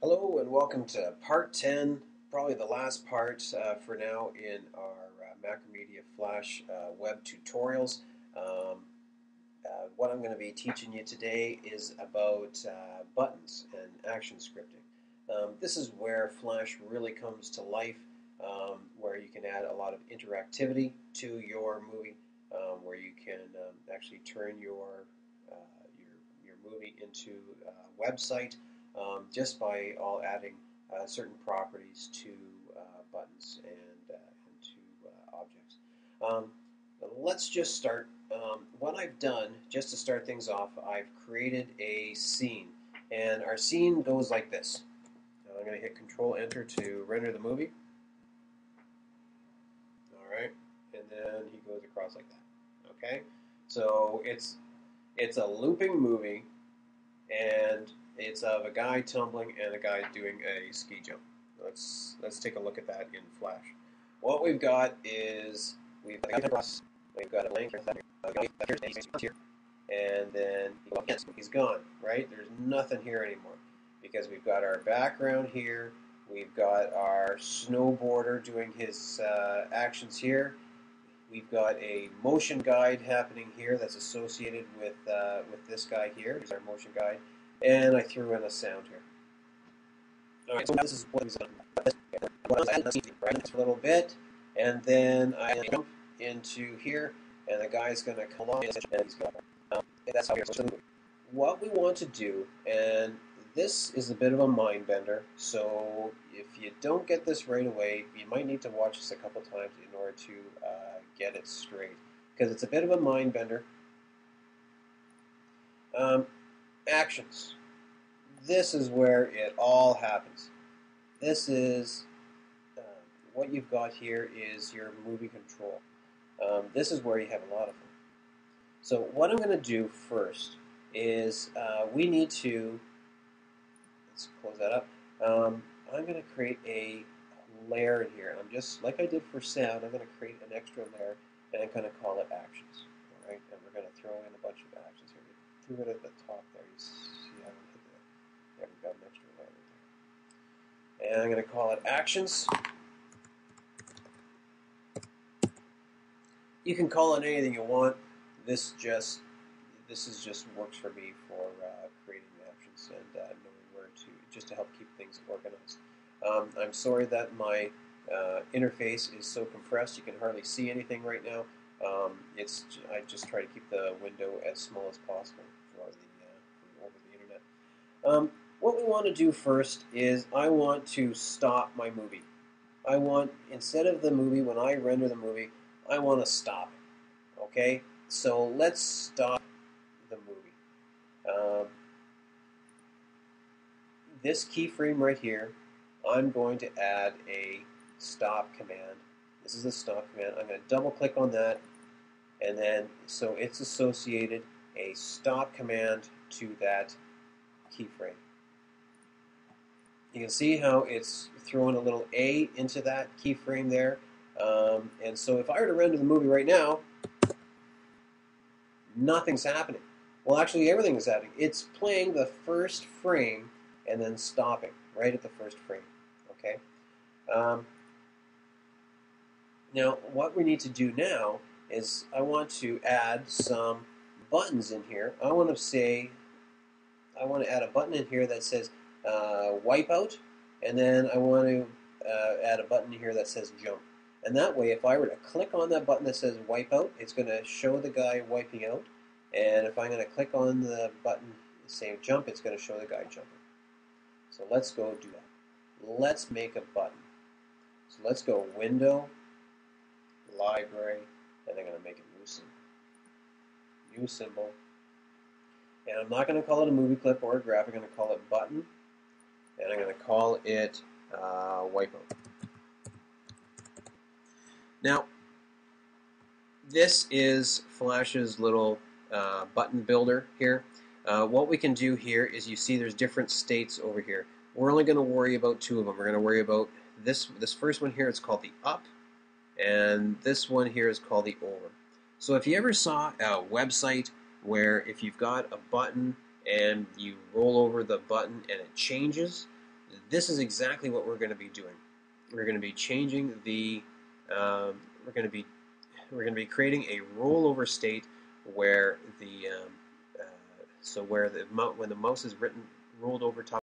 Hello and welcome to part 10, probably the last part for now in our Macromedia Flash web tutorials. What I'm going to be teaching you today is about buttons and action scripting. This is where Flash really comes to life, where you can add a lot of interactivity to your movie, where you can actually turn your movie into a website just by adding certain properties to buttons and to objects. Um, let's just start. What I've done, just to start things off, I've created a scene. And our scene goes like this. I'm going to hit Control Enter to render the movie. All right. And then he goes across like that. Okay. So it's a looping movie, and it's of a guy tumbling and a guy doing a ski jump. Let's take a look at that in Flash. What we've got is we've got a link here, and then he's gone. Right? There's nothing here anymore because we've got our background here. We've got our snowboarder doing his actions here. We've got a motion guide happening here that's associated with this guy here. Here's our motion guide. And I threw in a sound here. All right, so this is what I a little bit, and then I jump into here, and the guy's going to come along, and he's going. That's how we're supposed to move. What we want to do, and this is a bit of a mind bender, so if you don't get this right away, you might need to watch this a couple times in order to get it straight, because it's a bit of a mind bender. Actions. This is where it all happens. This is what you've got here is your movie control. This is where you have a lot of them. So what I'm going to do first is we need to, let's close that up. I'm going to create a layer in here. I'm just, like I did for sound, I'm going to create an extra layer, and I'm going to call it actions. All right, and we're going to throw in a bunch of actions here. We threw it at the top there. You see how we hit that? There, we've got an extra layer there. And I'm going to call it actions. You can call it anything you want. This is just works for me for creating actions and knowing where to, just to help keep things organized. I'm sorry that my interface is so compressed you can hardly see anything right now. I just try to keep the window as small as possible over the internet. What we want to do first is I want to stop my movie. I want, instead of the movie, when I render the movie, I want to stop it. Okay? So let's stop the movie. This keyframe right here, I'm going to add a stop command. This is the stop command. I'm going to double click on that, and then so it's associated a stop command to that keyframe. You can see how it's throwing a little A into that keyframe there. And so if I were to render the movie right now, nothing's happening. Well, actually, everything is happening. It's playing the first frame and then stopping right at the first frame. Okay. Now, what we need to do now is I want to add some buttons in here. I want to add a button in here that says wipeout, and then I want to add a button here that says jump. And that way, if I were to click on that button that says wipeout, it's going to show the guy wiping out. And if I'm going to click on the button saying jump, it's going to show the guy jumping. So let's go do that. Let's make a button. So let's go Window, Library, and I'm going to make a new symbol. New symbol. And I'm not going to call it a movie clip or a graph. I'm going to call it button. And I'm going to call it wipeout. Now, this is Flash's little button builder here. What we can do here is you see there's different states over here. We're only going to worry about two of them. We're going to worry about this first one here. It's called the up, and this one here is called the over. So if you ever saw a website where if you've got a button and you roll over the button and it changes, this is exactly what we're going to be doing. We're going to be changing the we're going to be creating a rollover state where the so where the when the mouse is rolled over top